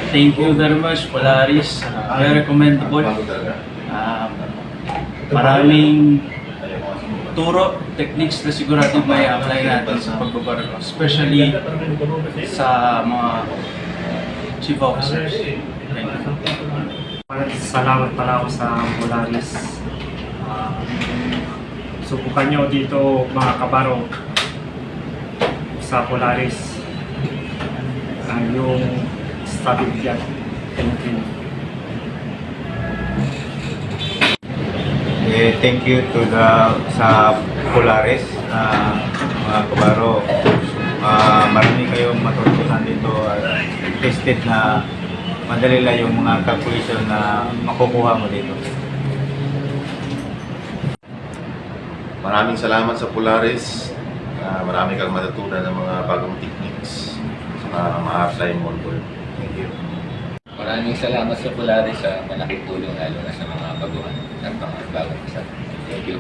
Thank you very much, Polaris. Very recommendable. Maraming turo, techniques na sigurado may apply natin sa pagbabarko. Especially sa mga chief officers. Thank you. Salamat pala ako sa Polaris. Subukan nyo dito mga kabaro sa Polaris yung stabilidad. Thank you. Thank you to sa Polaris, mga kabaro. Marami kayong matutunan dito at tested na madali lang yung mga calculation na makukuha mo dito. Maraming salamat sa Polaris. Marami kang matutunan ng mga bagong techniques para ma-apply mo. Thank you. Maraming salamat sa Polaris sa malaking tulong lalo na sa mga baguhan at mga bagong isa. Thank you.